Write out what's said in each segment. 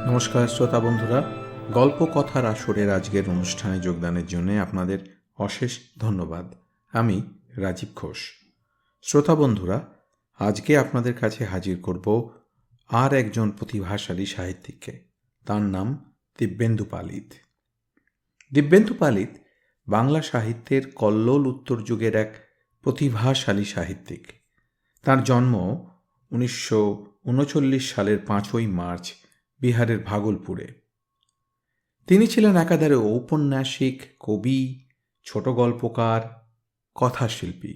নমস্কার শ্রোতা বন্ধুরা, গল্প কথার আসরের আজকের অনুষ্ঠানে যোগদানের জন্য আপনাদের অশেষ ধন্যবাদ। আমি রাজীব ঘোষ। শ্রোতা বন্ধুরা, আজকে আপনাদের কাছে হাজির করব আর একজন প্রতিভাশালী সাহিত্যিককে। তার নাম দিব্যেন্দু পালিত। দিব্যেন্দু পালিত বাংলা সাহিত্যের কল্লোল উত্তর যুগের এক প্রতিভাশালী সাহিত্যিক। তার জন্ম 1939 সালের 5ই মার্চ বিহারের ভাগলপুরে। তিনি ছিলেন একাধারে ঔপন্যাসিক, কবি, ছোট গল্পকার, কথাশিল্পী।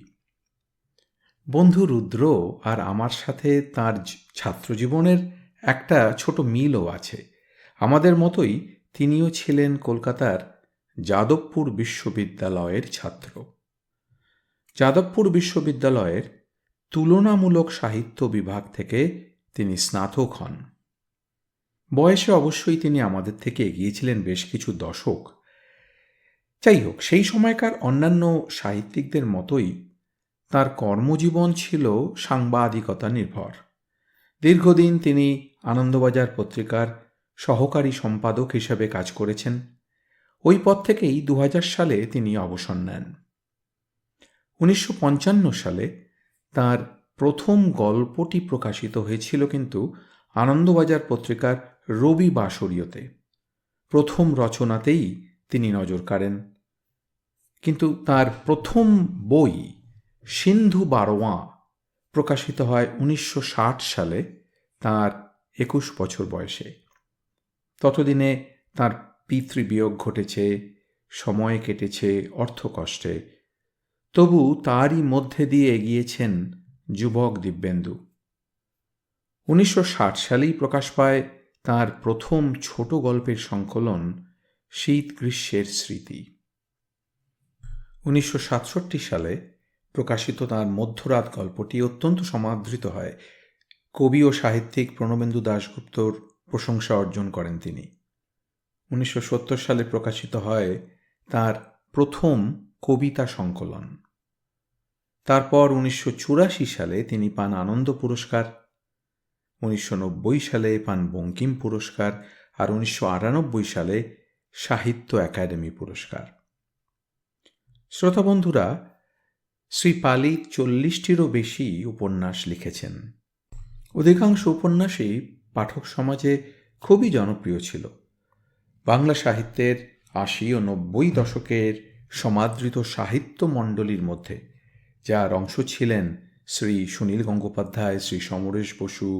বন্ধু রুদ্র আর আমার সাথে তাঁর ছাত্রজীবনের একটা ছোট মিলও আছে। আমাদের মতোই তিনিও ছিলেন কলকাতার যাদবপুর বিশ্ববিদ্যালয়ের ছাত্র। যাদবপুর বিশ্ববিদ্যালয়ের তুলনামূলক সাহিত্য বিভাগ থেকে তিনি স্নাতক হন। বয়সে অবশ্যই তিনি আমাদের থেকে এগিয়েছিলেন বেশ কিছু দশক। যাই হোক, সেই সময়কার অন্যান্য সাহিত্যিকদের মতোই তার কর্মজীবন ছিল সাংবাদিকতা নির্ভর। দীর্ঘদিন তিনি আনন্দবাজার পত্রিকার সহকারী সম্পাদক হিসেবে কাজ করেছেন। ওই পদ থেকেই 2000 সালে তিনি অবসর নেন। 1955 সালে তার প্রথম গল্পটি প্রকাশিত হয়েছিল কিন্তু আনন্দবাজার পত্রিকার রবি বাসরীয়তে। প্রথম রচনাতেই তিনি নজর কাড়েন। কিন্তু তার প্রথম বই সিন্ধু বারোয়াঁ প্রকাশিত হয় 1960 সালে, তার 21 বছর বয়সে। ততদিনে তার পিতৃবিয়োগ ঘটেছে, সময় কেটেছে অর্থকষ্টে। তবু তারই মধ্যে দিয়ে এগিয়েছেন যুবক দিব্যেন্দু। 1960 সালেই প্রকাশ পায় তার প্রথম ছোট গল্পের সংকলন শীত গ্রীষ্মের স্মৃতি। 1967 সালে প্রকাশিত তার মধ্যরাত গল্পটি অত্যন্ত সমাদৃত হয়। কবি ও সাহিত্যিক প্রণবেন্দু দাশগুপ্তর প্রশংসা অর্জন করেন তিনি। 1970 সালে প্রকাশিত হয় তার প্রথম কবিতা সংকলন। তারপর 1984 সালে তিনি পান আনন্দ পুরস্কার, 1990 সালে পান বঙ্কিম পুরস্কার আর 1998 সালে সাহিত্য একাডেমি পুরস্কার। শ্রোতা বন্ধুরা, শ্রী পালিত 40টিরও বেশি উপন্যাস লিখেছেন। অধিকাংশ উপন্যাসই পাঠক সমাজে খুবই জনপ্রিয় ছিল। বাংলা সাহিত্যের 80 ও 90 দশকের সমাদৃত সাহিত্য মণ্ডলীর মধ্যে যার অংশ ছিলেন শ্রী সুনীল গঙ্গোপাধ্যায়, শ্রী সমরেশ বসু,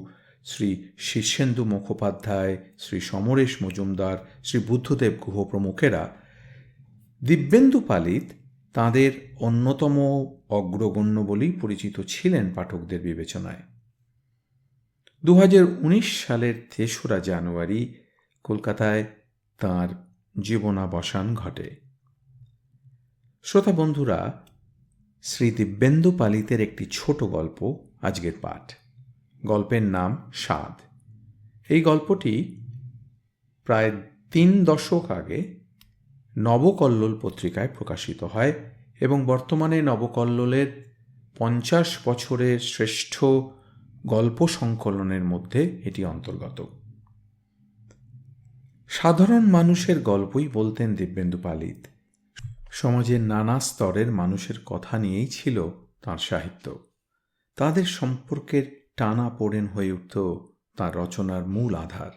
শ্রী শীর্ষেন্দু মুখোপাধ্যায়, শ্রী সমরেশ মজুমদার, শ্রী বুদ্ধদেব গুহ প্রমুখেরা, দিব্যেন্দু পালিত তাঁদের অন্যতম অগ্রগণ্য বলেই পরিচিত ছিলেন পাঠকদের বিবেচনায়। 2019 সালের 3রা জানুয়ারি কলকাতায় তাঁর জীবনাবসান ঘটে। শ্রোতা বন্ধুরা, শ্রী দিব্যেন্দু পালিতের একটি ছোট গল্প আজকের পাঠ। গল্পের নাম স্বাদ। এই গল্পটি প্রায় 3 দশক আগে নবকল্লোল পত্রিকায় প্রকাশিত হয় এবং বর্তমানে নবকল্লোলের 50 বছরের শ্রেষ্ঠ গল্প সংকলনের মধ্যে এটি অন্তর্গত। সাধারণ মানুষের গল্পই বলতেন দিব্যেন্দু পালিত। সমাজের নানা স্তরের মানুষের কথা নিয়েই ছিল তাঁর সাহিত্য। তাদের সম্পর্কের টানা পোড়েন হয়ে উঠত তাঁর রচনার মূল আধার।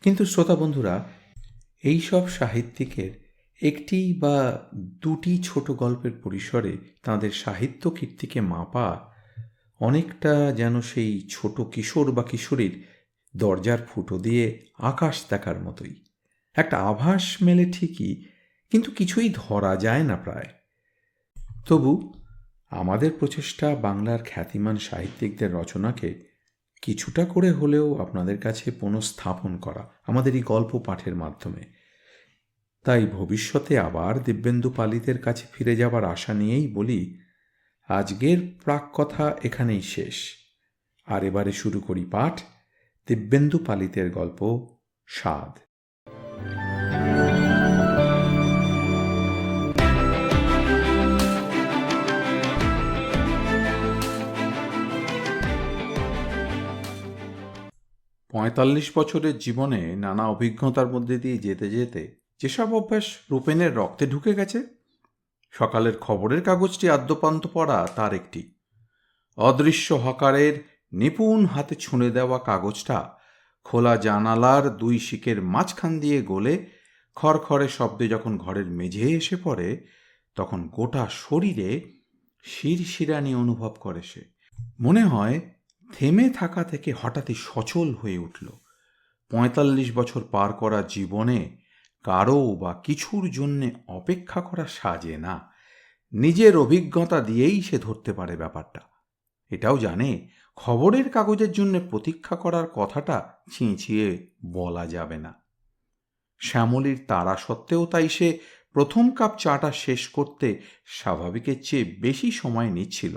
কিন্তু শ্রোতা বন্ধুরা, এইসব সাহিত্যিকের একটি বা দুটি ছোট গল্পের পরিসরে তাঁদের সাহিত্য কীর্তিকে মাপা অনেকটা যেন সেই ছোট কিশোর বা কিশোরীর দরজার ফুটো দিয়ে আকাশ দেখার মতোই। একটা আভাস মেলে ঠিকই, কিন্তু কিছুই ধরা যায় না প্রায়। তবু আমাদের প্রচেষ্টা বাংলার খ্যাতিমান সাহিত্যিকদের রচনাকে কিছুটা করে হলেও আপনাদের কাছে পুনঃস্থাপন করা আমাদের এই গল্প পাঠের মাধ্যমে। তাই ভবিষ্যতে আবার দিব্যেন্দু পালিতের কাছে ফিরে যাবার আশা নিয়েই বলি, আজকের প্রাক কথা এখানেই শেষ। আর এবারে শুরু করি পাঠ দিব্যেন্দু পালিতের গল্প স্বাদ। 45 বছরের জীবনে নানা অভিজ্ঞতার মধ্যে দিয়ে যেতে যেতে যেসব অভ্যাস রূপেনের রক্তে ঢুকে গেছে, সকালের খবরের কাগজটি আদ্যপান্ত পড়া তার একটি। অদৃশ্য হকারের নিপুণ হাতে ছুঁড়ে দেওয়া কাগজটা খোলা জানালার দুই শিকের মাঝখান দিয়ে গলে খড়খড়ে শব্দে যখন ঘরের মেঝে এসে পড়ে, তখন গোটা শরীরে শিরশিরানি অনুভব করে সে। মনে হয় থেমে থাকা থেকে হঠাৎই সচল হয়ে উঠল। 45 বছর পার করা জীবনে কারো বা কিছুর জন্যে অপেক্ষা করা সাজে না। নিজের অভিজ্ঞতা দিয়েই সে ধরতে পারে ব্যাপারটা। এটাও জানে খবরের কাগজের জন্য প্রতীক্ষা করার কথাটা ছিঁচিয়ে বলা যাবে না। শ্যামলীর তাড়া সত্ত্বেও তাই সে প্রথম কাপ চাটা শেষ করতে স্বাভাবিকের চেয়ে বেশি সময় নিচ্ছিল।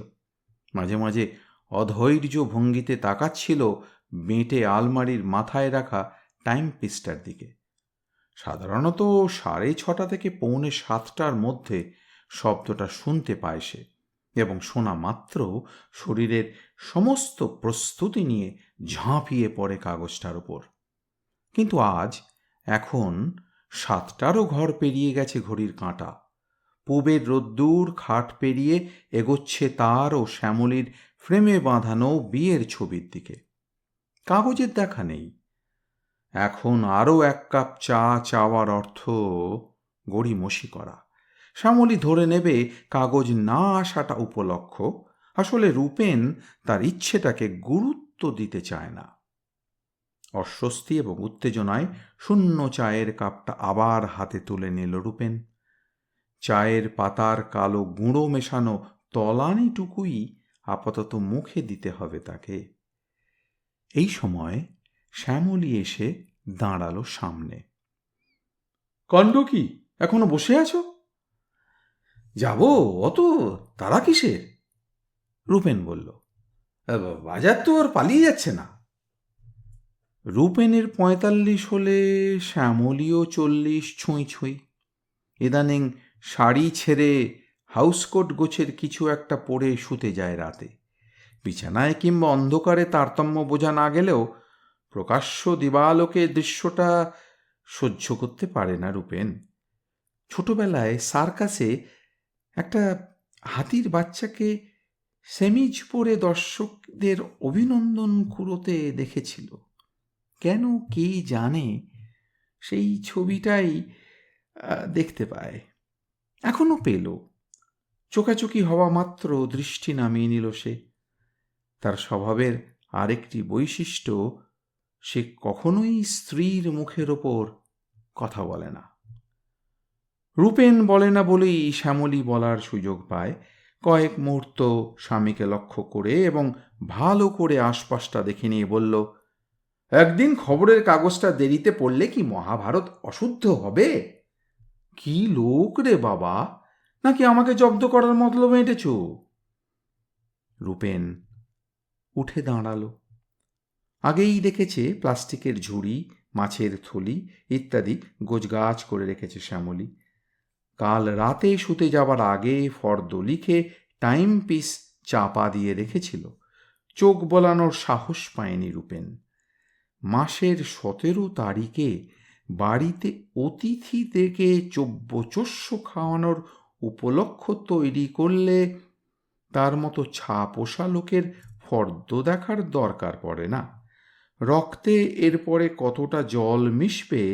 মাঝে মাঝে অধৈর্য ভঙ্গিতে তাকাচ্ছিল বেঁটে আলমারির মাথায় রাখা টাইম পিসটার দিকে। সাধারণত 6:30 থেকে 6:45 মধ্যে শব্দটা শুনতে পায় সে, এবং শোনা মাত্র শরীরের সমস্ত প্রস্তুতি নিয়ে ঝাঁপিয়ে পড়ে কাগজটার ওপর। কিন্তু আজ এখন 7টারও ঘর পেরিয়ে গেছে ঘড়ির কাঁটা। পূবের রোদ্দুর খাট পেরিয়ে এগোচ্ছে তার ও শ্যামলীর ফ্রেমে বাঁধানো বিয়ের ছবির দিকে। কাগজের দেখা নেই। এখন আরও 1 কাপ চা চাওয়ার অর্থ গড়িমসি করা। শ্যামলী ধরে নেবে কাগজ না আসাটা উপলক্ষ। আসলে রূপেন তার ইচ্ছেটাকে গুরুত্ব দিতে চায় না। অস্বস্তি এবং উত্তেজনায় শূন্য চায়ের কাপটা আবার হাতে তুলে নিল রূপেন। চায়ের পাতার কালো গুঁড়ো মেশানো তলানিটুকুই আপাতত মুখে দিতে হবে তাকে। এই সময় শ্যামলী এসে দাঁড়ালো সামনে। কাণ্ড কি, এখনো বসে আছো? যাব, অত তারা কিসের? রূপেন বলল। বাজার তো আর পালিয়ে যাচ্ছে না। রূপেনের 45 হলে শ্যামলীও 40 ছুঁই ছুঁই। ইদানিং শাড়ি ছেড়ে হাউসকোট গোছের কিছু একটা পরে শুতে যায় রাতে। বিছানায় কিংবা অন্ধকারে তারতম্য বোঝা না গেলেও প্রকাশ্য দিবালোকে দৃশ্যটা সহ্য করতে পারে না রূপেন। ছোটবেলায় সার্কাসে একটা হাতির বাচ্চাকে সেমিজ পরে দর্শকদের অভিনন্দন কুড়োতে দেখেছিল। কেন কে জানে সেই ছবিটাই দেখতে পায়, এখনো পেল। চোখাচোখি হওয়া মাত্র দৃষ্টি নামিয়ে নিল সে। তার স্বভাবের আরেকটি বৈশিষ্ট্য, সে কখনোই স্ত্রীর মুখের ওপর কথা বলে না। রূপেন বলে না বলেই শ্যামলী বলার সুযোগ পায়। কয়েক মুহূর্ত স্বামীকে লক্ষ্য করে এবং ভালো করে আশপাশটা দেখে নিয়ে বলল, একদিন খবরের কাগজটা দেরিতে পড়লে কি মহাভারত অশুদ্ধ হবে? কি লোক রে বাবা, নাকি আমাকে জব্দ করার মতলব এঁটেছ? রূপেন উঠে দাঁড়ালো। আগেই দেখেছে প্লাস্টিকের ঝুড়ি, মাছের থলি ইত্যাদি গোছগাছ করে রেখেছে শ্যামলী। কাল রাতে শুতে যাবার আগে ফর্দ লিখে টাইম পিস চাপা দিয়ে রেখেছিল। চোখ বোলানোর সাহস পায়নি রূপেন। মাসের 17 তারিখে বাড়িতে অতিথি থেকে চব্যচস্য খাওয়ানোর উপলক্ষ তৈরি করলে তার মতো ছাপোষা লোকের ফর্দ দেখার দরকার পড়ে না। রক্তে এরপরে কতটা জল মিশবে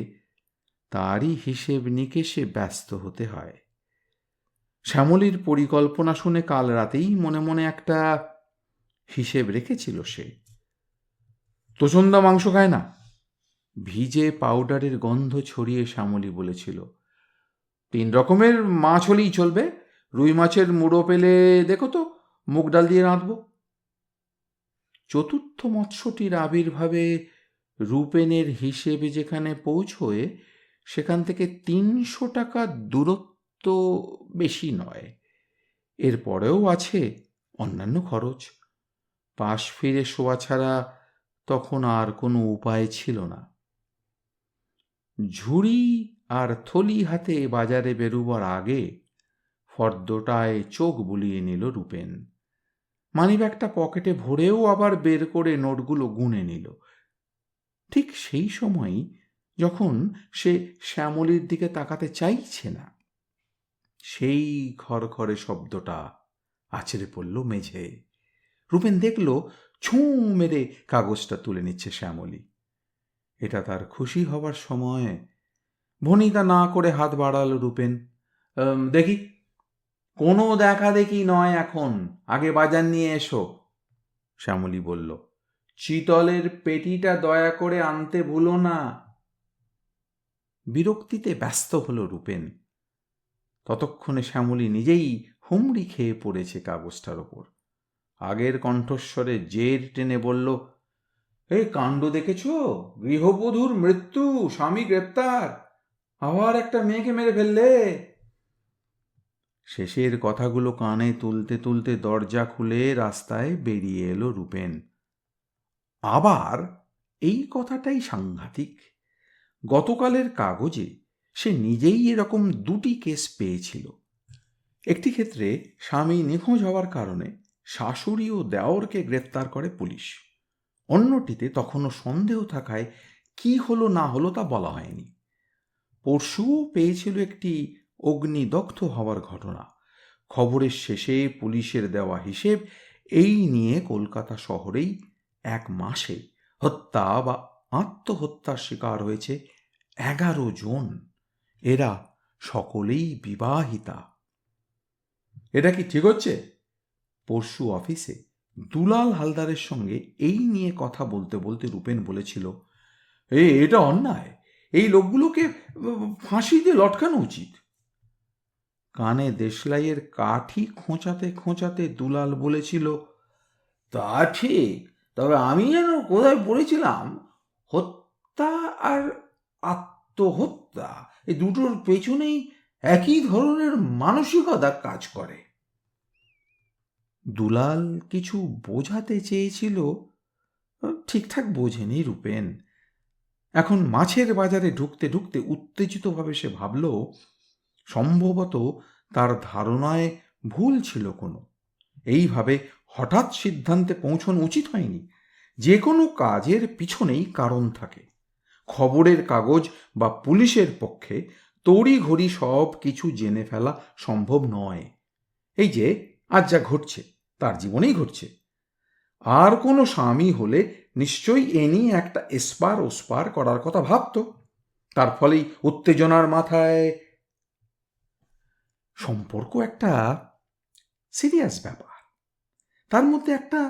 তারই হিসেব নিকেশে ব্যস্ত হতে হয়। শ্যামলীর পরিকল্পনা শুনে কাল রাতেই মনে মনে একটা হিসেব রেখেছিল সে। তোষণদা মাংস খায় না। ভিজে পাউডারের গন্ধ ছড়িয়ে শ্যামলী বলেছিল, 3 রকমের মাছ হলেই চলবে। রুই মাছের মুড়ো পেলে দেখো তো, মুগ ডাল দিয়ে রাঁধব। চতুর্থ মৎস্যটির আবির্ভাবে রূপেনের হিসেবে যেখানে পৌঁছয় সেখান থেকে 300 টাকা দূরত্ব বেশি নয়। এরপরেও আছে অন্যান্য খরচ। পাশ ফিরে শোয়া ছাড়া তখন আর কোনো উপায় ছিল না। ঝুড়ি আর থলি হাতে বাজারে বেরুবার আগে ফর্দটায় চোখ বুলিয়ে নিল রূপেন। মানিব্যাগটা পকেটে ভরেও আবার বের করে নোটগুলো গুনে নিল। ঠিক সেই সময়ই যখন সে শ্যামলীর দিকে তাকাতে চাইছে না, সেই খড়খড়ে শব্দটা আছড়ে পড়ল মেঝে। রূপেন দেখল ছুঁ মেরে কাগজটা তুলে নিচ্ছে শ্যামলী। এটা তার খুশি হবার সময়। ভনিতা না করে হাত বাড়াল রূপেন। দেখি। কোনো দেখা দেখি নয় এখন, আগে বাজার নিয়ে এসো, শ্যামলী বলল। চিতলের পেটিটা দয়া করে আনতে ভুলো না। বিরক্তিতে ব্যস্ত হলো রূপেন। ততক্ষণে শ্যামলী নিজেই হুমড়ি খেয়ে পড়েছে কাগজটার ওপর। আগের কণ্ঠস্বরে জের টেনে বলল, এই কাণ্ড দেখেছ? গৃহবধূর মৃত্যু, স্বামী গ্রেপ্তার, আবার একটা মেয়েকে মেরে ফেললে। শেষের কথাগুলো কানে তুলতে তুলতে দরজা খুলে রাস্তায় বেরিয়ে এলো রূপেন। আবার এই কথাটাই সাংঘাতিক। গতকালের কাগজে সে নিজেই এরকম দুটি কেস পেয়েছিল। একটি ক্ষেত্রে স্বামী নিখোঁজ হওয়ার কারণে শাশুড়ি ও দেওরকে গ্রেপ্তার করে পুলিশ। অন্যটিতে তখনও সন্দেহ থাকায় কি হলো না হলো তা বলা হয়নি। পরশুও পেয়েছিল একটি অগ্নিদগ্ধ হওয়ার ঘটনা। খবরের শেষে পুলিশের দেওয়া হিসেব এই নিয়ে কলকাতা শহরেই 1 মাসে হত্যা বা আত্মহত্যার শিকার হয়েছে 11 জন। এরা সকলেই বিবাহিতা। এটা কি ঠিক হচ্ছে? পরশু অফিসে দুলাল হালদারের সঙ্গে এই নিয়ে কথা বলতে বলতে রূপেন বলেছিল, এটা অন্যায়, এই লোকগুলোকে ফাঁসি দিয়ে লটকানো উচিত। কানে দেশলাইয়ের কাঠি খোঁচাতে খোঁচাতে দুলাল বলেছিল, তা ঠিক, তবে আমি যেন কোথায় পড়েছিলাম হত্যা আর আত্মহত্যা এই দুটোর পেছনেই একই ধরনের মানসিকতা কাজ করে। দুলাল কিছু বোঝাতে চেয়েছিল, ঠিকঠাক বোঝেনি রূপেন। এখন মাছের বাজারে ঢুকতে ঢুকতে উত্তেজিতভাবে সে ভাবল, সম্ভবত তার ধারণায় ভুল ছিল কোনো। এইভাবে হঠাৎ সিদ্ধান্তে পৌঁছানো উচিত হয়নি। যে কোনো কাজের পিছনেই কারণ থাকে। খবরের কাগজ বা পুলিশের পক্ষে তড়িঘড়ি সব কিছু জেনে ফেলা সম্ভব নয়। এই যে আজ যা ঘটছে তার জীবনেই ঘটছে। আর কোনো স্বামী হলে নিশ্চয়ই এ নিয়ে একটা এসপার ওসপার করার কথা ভাবত। তার ফলেই উত্তেজনার মাথায় সম্পর্ক একটা সিরিয়াস ব্যাপার, তার মধ্যে একটা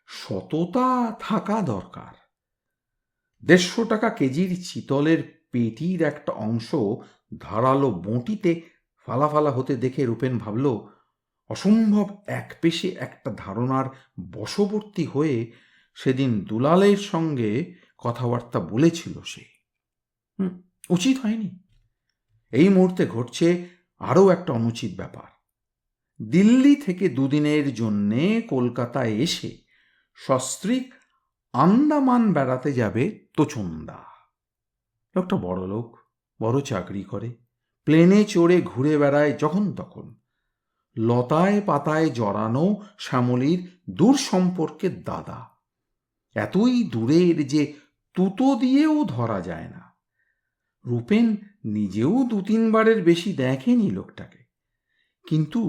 সততা থাকা দরকার। 150 টাকা কেজির চিতলের পেটির একটা অংশ ধারালো বঁটিতে ফালা হতে দেখে রূপেন ভাবল, অসম্ভব একপেশে একটা ধারণার বশবর্তী হয়ে সেদিন দুলালের সঙ্গে কথাবার্তা বলেছিল সে। উচিত হয়নি। এই মুহূর্তে ঘটছে আরও একটা অনুচিত ব্যাপার। দিল্লি থেকে 2 দিনের জন্যে কলকাতায় এসে সস্ত্রীক আন্দামান বেড়াতে যাবে তোচন্দা। লোকটা বড় লোক, বড় চাকরি করে, প্লেনে চড়ে ঘুরে বেড়ায় যখন তখন। লতায় পাতায় জড়ানো শ্যামলীর দূর সম্পর্কের দাদা। এতই দূরের যে তুতো দিয়েও ধরা যায় না। রূপেন নিজেও 2-3 বারের বেশি দেখেনি লোকটাকে, কিন্তু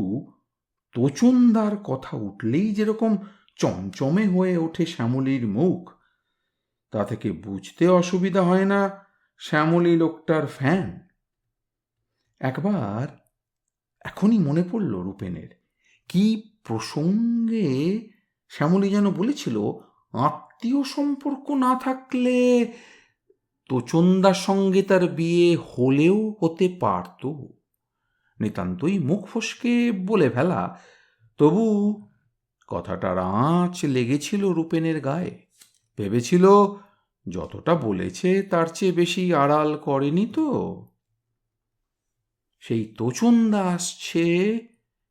তোচনদার কথা উঠলেই যেরকম চমচমে হয়ে ওঠে শ্যামলীর মুখ, তা থেকে বুঝতে অসুবিধা হয় না শ্যামলী লোকটার ফ্যান। একবার এখনই মনে পড়ল রূপেনের, কি প্রসঙ্গে শ্যামলী যেন বলেছিল, আত্মীয় সম্পর্ক না থাকলে তোচন্দার সঙ্গে তার বিয়ে হলেও হতে পারত। নিতান্তই মুখ ফসকে বলে ফেলা, তবু কথাটার আঁচ লেগেছিল রূপেনের গায়ে। ভেবেছিল যতটা বলেছে তার চেয়ে বেশি আড়াল করেনি তো। সেই তোচন্দা আসছে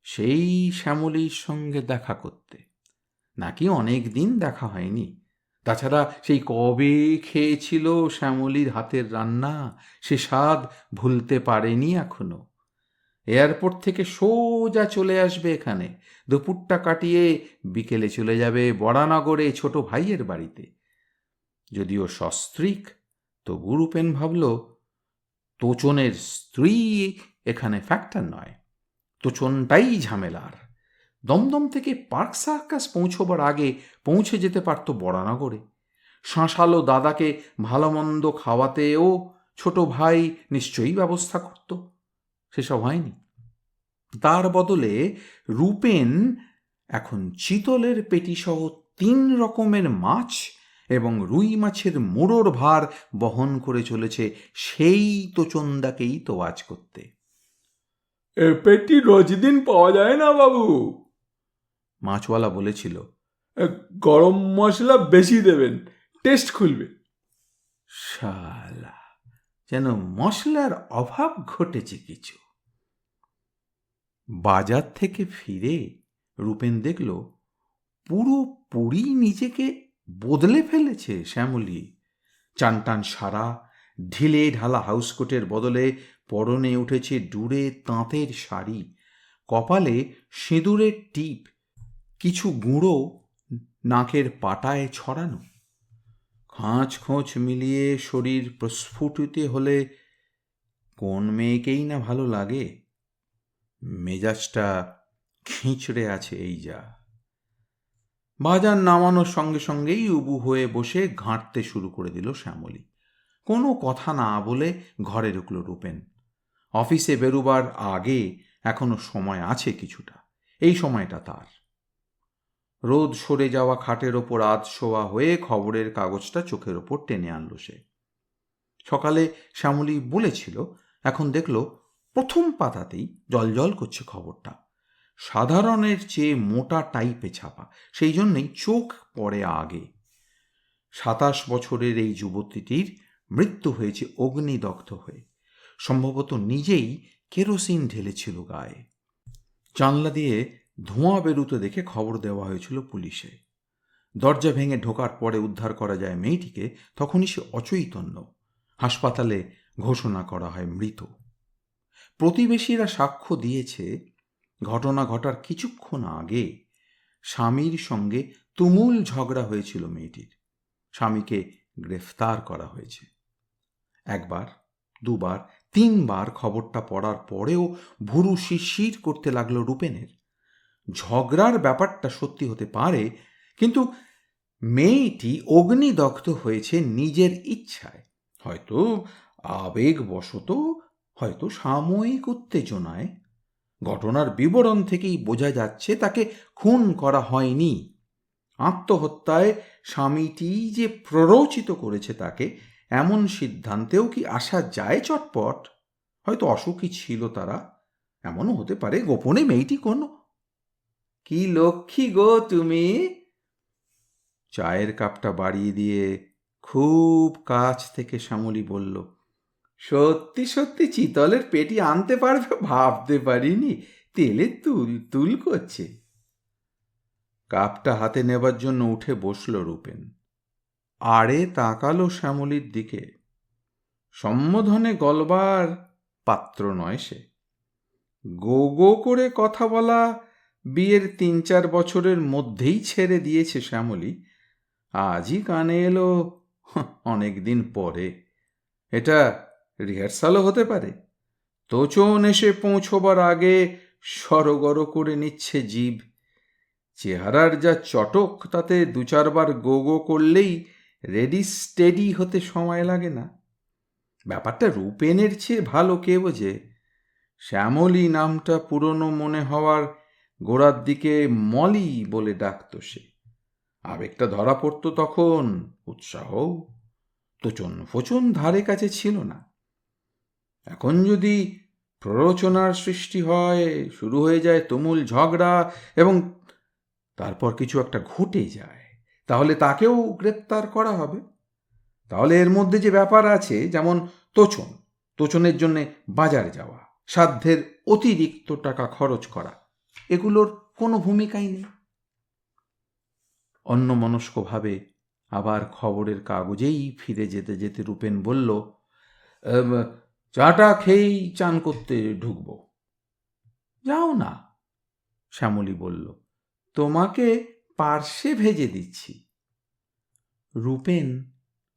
সেই শ্যামলীর সঙ্গে দেখা করতে, নাকি অনেক দিন দেখা হয়নি। তাছাড়া সেই কবে খেয়েছিল শ্যামলীর হাতের রান্না, সে স্বাদ ভুলতে পারেনি এখনো। এয়ারপোর্ট থেকে সোজা চলে আসবে এখানে, দুপুরটা কাটিয়ে বিকেলে চলে যাবে বরানগরে ছোট ভাইয়ের বাড়িতে। যদিও সস্ত্রীক, তবু রূপেন ভাবল তোচনের স্ত্রী এখানে ফ্যাক্টর নয়, তোচনটাই ঝামেলার। দমদম থেকে পার্ক সার্কাস পৌঁছবার আগে পৌঁছে যেতে পারত বরানগরে। শাঁসালো দাদাকে ভালো মন্দ খাওয়াতেও ছোট ভাই নিশ্চয়ই ব্যবস্থা করত। সেসব হয়নি। তার বদলে রূপেন এখন চিতলের পেটিসহ 3 রকমের মাছ এবং রুই মাছের মুড়োর ভার বহন করে চলেছে সেই তোচনদাকেই তোয়াজ করতে। এ পেটি রোজ দিন পাওয়া যায় না বাবু, মাছওয়ালা বলেছিল। গরম মশলা বেশি দেবেন, টেস্ট খুলবে। শালা, যেন মশলার অভাব ঘটেছে কিছু। বাজার থেকে ফিরে রূপেন দেখল পুরোপুরি নিজেকে বদলে ফেলেছে শ্যামলী। চানটান সারা, ঢিলে ঢালা হাউসকোটের বদলে পরনে উঠেছে ডুরে তাঁতের শাড়ি, কপালে সিঁদুরের টিপ, কিছু গুঁড়ো নাকের পাটায় ছড়ানো। খাঁচ খোঁচ মিলিয়ে শরীর প্রস্ফুটিত হলে কোন মেয়েকেই না ভালো লাগে। মেজাজটা খিঁচড়ে আছে এই যা। বাজার নামানোর সঙ্গে সঙ্গেই উবু হয়ে বসে ঘাঁটতে শুরু করে দিল শ্যামলী। কোনো কথা না বলে ঘরে ঢুকল রূপেন। অফিসে বেরোবার আগে এখনো সময় আছে কিছুটা। এই সময়টা তার। রোদ সরে যাওয়া খাটের ওপর আধ শোয়া হয়ে খবরের কাগজটা চোখের ওপর টেনে আনল সে। সকালে শ্যামলী বলেছিল, এখন দেখল প্রথম পাতাতেই জলজল করছে খবরটা। সাধারণের চেয়ে মোটা টাইপে ছাপা, সেই জন্যেই চোখ পড়ে আগে। 27 বছরের এই যুবতীটির মৃত্যু হয়েছে অগ্নিদগ্ধ হয়ে। সম্ভবত নিজেই কেরোসিন ঢেলেছিল গায়ে। জানলা দিয়ে ধোঁয়া বেরুতে দেখে খবর দেওয়া হয়েছিল পুলিশে। দরজা ভেঙে ঢোকার পরে উদ্ধার করা যায় মেয়েটিকে, তখনই সে অচৈতন্য। হাসপাতালে ঘোষণা করা হয় মৃত। প্রতিবেশীরা সাক্ষ্য দিয়েছে ঘটনা ঘটার কিছুক্ষণ আগে স্বামীর সঙ্গে তুমুল ঝগড়া হয়েছিল মেয়েটির। স্বামীকে গ্রেফতার করা হয়েছে। 1 বার, 2 বার, 3 বার খবরটা পড়ার পরেও ভুরু শিরশির করতে লাগলো রূপেনের। ঝগড়ার ব্যাপারটা সত্যি হতে পারে, কিন্তু মেয়েটি অগ্নিদগ্ধ হয়েছে নিজের ইচ্ছায়, হয়তো আবেগবশত, হয়তো সাময়িক উত্তেজনায়। ঘটনার বিবরণ থেকেই বোঝা যাচ্ছে তাকে খুন করা হয়নি। আত্মহত্যায় স্বামীটি যে প্ররোচিত করেছে তাকে, এমন সিদ্ধান্তেও কি আসা যায় চটপট? হয়তো অসুখী ছিল তারা, এমনও হতে পারে গোপনে মেয়েটি কোনো। কি লক্ষ্মী গো তুমি! চায়ের কাপটা বাড়িয়ে দিয়ে খুব কাছ থেকে শ্যামলী বলল, সত্যি সত্যি চিতলের পেটি আনতে পারবে ভাবতে পারিনি, তেলে তুল তুল করছে। কাপটা হাতে নেবার জন্য উঠে বসল রূপেন। আড়ে তাকালো শ্যামলীর দিকে। সম্বোধনে গলবার পাত্র নয় সে। গো গো করে কথা বলা বিয়ের 3-4 বছরের মধ্যেই ছেড়ে দিয়েছে শ্যামলী। আজই কানে এলো অনেক দিন পরে। এটা রিহার্সালও হতে পারে। তোচন এসে পৌঁছবার আগে সরগর করে নিচ্ছে জিভ। চেহারার যা চটক, তাতে 2-4 বার গো গো করলেই রেডি স্টেডি হতে সময় লাগে না। ব্যাপারটা রূপেনের চেয়ে ভালো কে বোঝে। শ্যামলী নামটা পুরনো মনে হওয়ার গোড়ার দিকে মলি বলে ডাকত সে। আবেগটা ধরা পড়ত তখন, উৎসাহ। তোচন ফোচন ধারে কাছে ছিল না। এখন যদি প্ররোচনার সৃষ্টি হয়, শুরু হয়ে যায় তুমুল ঝগড়া, এবং তারপর কিছু একটা ঘটে যায়, তাহলে তাকেও গ্রেপ্তার করা হবে। তাহলে এর মধ্যে যে ব্যাপার আছে, যেমন তোচনের জন্যে বাজারে যাওয়া, সাধ্যের অতিরিক্ত টাকা খরচ করা, এগুলোর কোনো ভূমিকাই নেই। অন্যমনস্কভাবে আবার খবরের কাগজেই ফিরে যেতে যেতে রূপেন বলল, চাটা খেয়েই চান করতে ঢুকব। যাও না, শ্যামলী বলল, তোমাকে পার্শ্বে ভেজে দিচ্ছি। রূপেন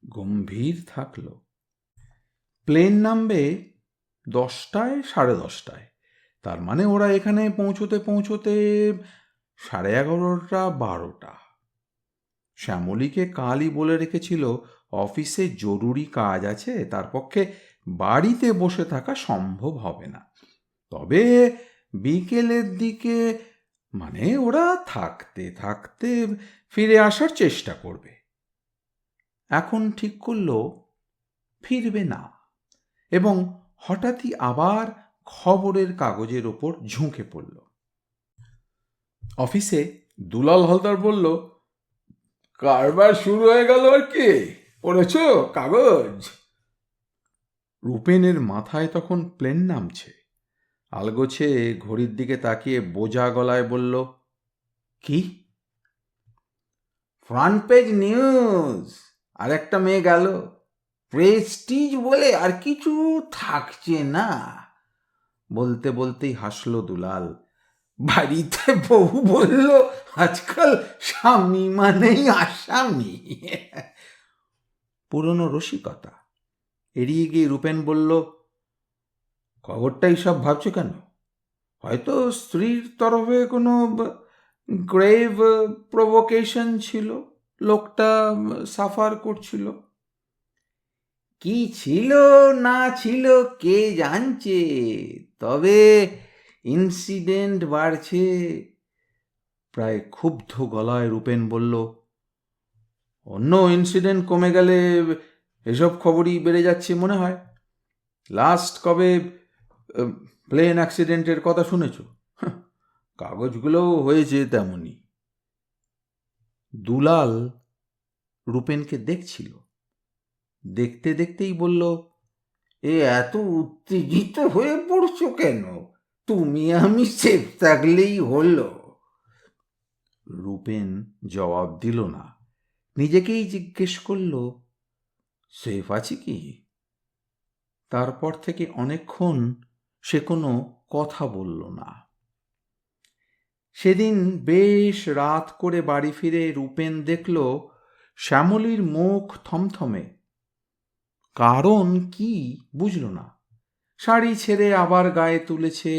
গম্ভীর থাকল। প্লেন নামবে 10টায়, 10:30টায়। তার মানে ওরা এখানে পৌঁছতে পৌঁছতে 11:30, 12টা। শ্যামলীকে কালই বলে রেখেছিল অফিসে জরুরি কাজ আছে, তার পক্ষে বাড়িতে বসে থাকা সম্ভব হবে না। তবে বিকেলের দিকে, মানে ওরা থাকতে থাকতে ফিরে আসার চেষ্টা করবে। এখন ঠিক করলো ফিরবে না, এবং হঠাৎই আবার খবরের কাগজের ওপর ঝুঁকে পড়ল। অফিসে দুলাল হালদার বলল, কারবার শুরু হয়ে গেল আর কি, পড়েছ কাগজ? রূপেনের মাথায় তখন প্লেন নামছে। আলগোছে ঘড়ির দিকে তাকিয়ে বোঝা গলায় বলল, কি? ফ্রন্ট পেজ নিউজ, আর একটা মেয়ে গেল। প্রেস্টিজ বলে আর কিছু থাকছে না। বলতে বলতেই হাসলো দুলাল। বাড়িতে বউ বলল, আজকাল স্বামী মানেই আসামি। পুরনো রসিকতা। এড়িয়ে গিয়ে রূপেন বলল, খবরটাই সব ভাবছো কেন? হয়তো স্ত্রীর তরফে কোনো গ্রেভ প্রভোকেশন ছিল, লোকটা সাফার করছিল। কি ছিল না ছিল কে জানছে, তবে ইনসিডেন্ট বাড়ছে। প্রায় ক্ষুব্ধ গলায় রূপেন বলল, অন্য ইনসিডেন্ট কমে গেলে এসব খবরই বেড়ে যাচ্ছে মনে হয়। লাস্ট কবে প্লেন অ্যাক্সিডেন্টের কথা শুনেছ? কাগজগুলোও হয়েছে তেমনই। দুলাল রূপেনকে দেখছিল। দেখতে দেখতেই বলল, এত উত্তেজিত হয়ে পড়ছো কেন? তুমি আমি সেফ থাকলেই হলো। রূপেন জবাব দিল না। নিজেকেই জিজ্ঞেস করল, সেফ আছি কি? তারপর থেকে অনেকক্ষণ সে কোনো কথা বলল না। সেদিন বেশ রাত করে বাড়ি ফিরে রূপেন দেখল শ্যামলীর মুখ থমথমে। কারণ কি বুঝল না। শাড়ি ছেড়ে আবার গায়ে তুলেছে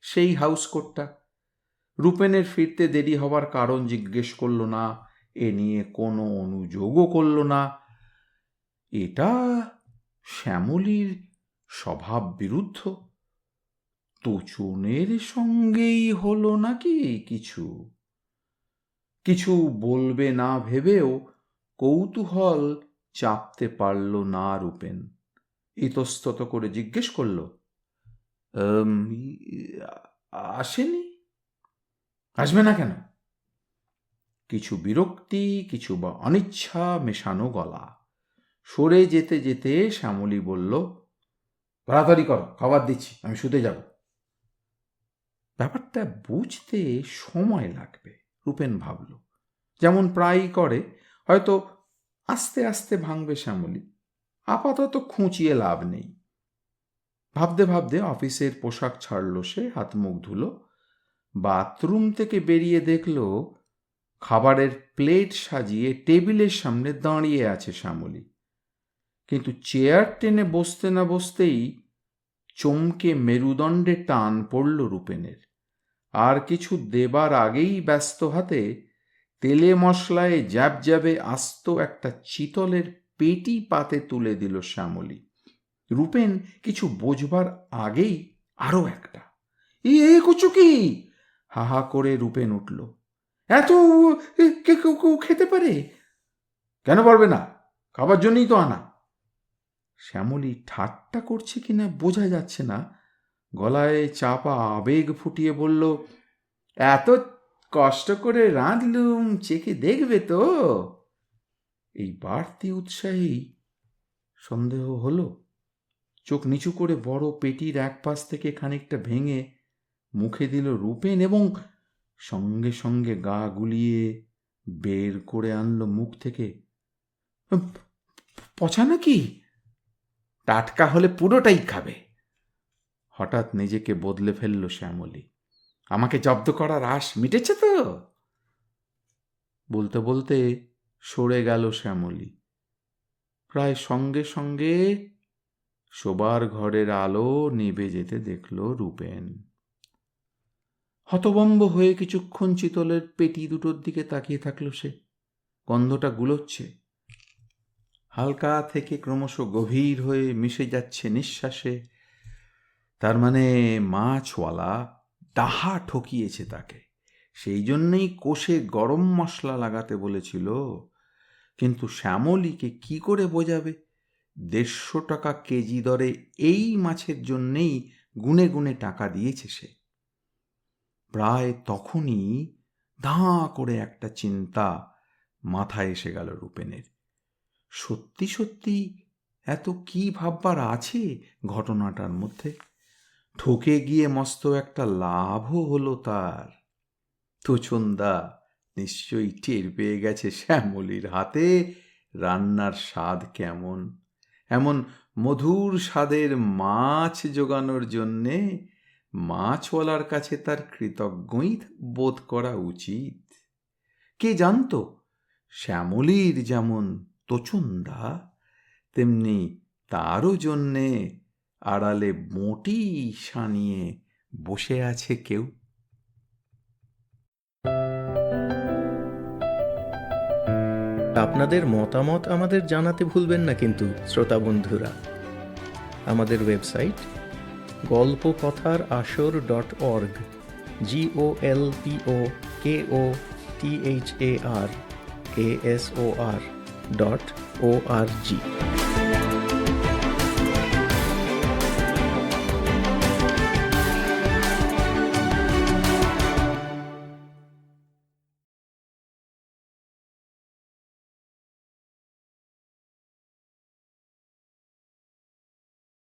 সেই হাউসকোটটা। রূপেনের ফিরতে দেরি হবার কারণ জিজ্ঞেস করল না, এ নিয়ে কোনো অনুযোগও করল না। এটা শ্যামলীর স্বভাব বিরুদ্ধ। তোচনের সঙ্গেই হলো নাকি কিছু? কিছু বলবে না ভেবেও কৌতূহল চাপতে পারল না রূপেন। ইতস্তত করে জিজ্ঞেস করল, আসেনি? আসবে না কেন? কিছু বিরক্তি, কিছু বা অনিচ্ছা মেশানো গলা। সরে যেতে যেতে শ্যামলী বলল, তাড়াতাড়ি করো, খাবার দিচ্ছি, আমি শুতে যাব। ব্যাপারটা বুঝতে সময় লাগবে রূপেন ভাবল। যেমন প্রায়ই করে, হয়তো আস্তে আস্তে ভাঙবে শ্যামলী। আপাতত খুঁচিয়ে লাভ নেই। ভাবতে ভাবতে অফিসের পোশাক ছাড়ল সে, হাত মুখ ধুলো। বাথরুম থেকে বেরিয়ে দেখল খাবারের প্লেট সাজিয়ে টেবিলের সামনে দাঁড়িয়ে আছে শ্যামলী। কিন্তু চেয়ার টেনে বসতে না বসতেই চমকে মেরুদণ্ডে টান পড়ল রূপেনের। আর কিছু দেবার আগেই ব্যস্ত হাতে তেলে মশলায় জ্যাবে আস্ত একটা চিতলের পেটি পাতে তুলে দিল শ্যামলী। রূপেন কিছু বোঝবার আগেই আরো একটা। এ কুচু কি? হা হা করে রূপেন উঠল। এত কেউ খেতে পারে? কেন পারবে না? খাবার জন্যই তো আনা। শ্যামলী ঠাট্টা করছে কিনা বোঝা যাচ্ছে না। গলায় চাপা আবেগ ফুটিয়ে বলল, এত কষ্ট করে রাঁধলুম, চেখে দেখবে তো? এই বাড়তি উৎসাহেই সন্দেহ হলো। চোখ নিচু করে বড় পেটির এক পাশ থেকে খানিকটা ভেঙে মুখে দিল রূপেন, এবং সঙ্গে সঙ্গে গা গুলিয়ে বের করে আনলো মুখ থেকে, পচা নাকি? টাটকা হলে পুরোটাই খাবে। হঠাৎ নিজেকে বদলে ফেলল শ্যামলী। আমাকে জব্দ করার আশ মিটেছে তো? বলতে বলতে সরে গেল শ্যামলী। প্রায় সঙ্গে সঙ্গে শোবার ঘরের আলো নিভে যেতে দেখল রূপেন। হতভম্ব হয়ে কিছুক্ষণ চিতলের পেটি দুটোর দিকে তাকিয়ে থাকল সে। গন্ধটা গুলোচ্ছে, হালকা থেকে ক্রমশ গভীর হয়ে মিশে যাচ্ছে নিঃশ্বাসে। তার মানে মাছওয়ালা ডাহা ঠকিয়েছে তাকে, সেই জন্যেই কষে গরম মশলা লাগাতে বলেছিল। কিন্তু শ্যামলীকে কি করে বোঝাবে? 150 টাকা কেজি দরে এই মাছের জন্যেই গুনে গুনে টাকা দিয়েছে সে। প্রায় তখনই ধাঁ করে একটা চিন্তা মাথায় এসে গেল রূপেনের। সত্যি সত্যি এত কি ভাববার আছে ঘটনাটার মধ্যে? ঠকে গিয়ে মস্ত একটা লাভও হলো তার। তোচনদা নিশ্চয়ই টের পেয়ে গেছে শ্যামলীর হাতে রান্নার স্বাদ কেমন। এমন মধুর স্বাদের মাছ জোগানোর জন্যে মাছওয়ালার কাছে তার কৃতজ্ঞই বোধ করা উচিত। কে জানতো শ্যামলীর যেমন তোচনদা, তেমনি তারও জন্যে আড়ালে মোটি সানিয়ে বসে আছে কেউ। আপনাদের মতামত আমাদের জানাতে ভুলবেন না কিন্তু শ্রোতা বন্ধুরা। আমাদের ওয়েবসাইট golpokothar-asor.org golpokothar-asor.org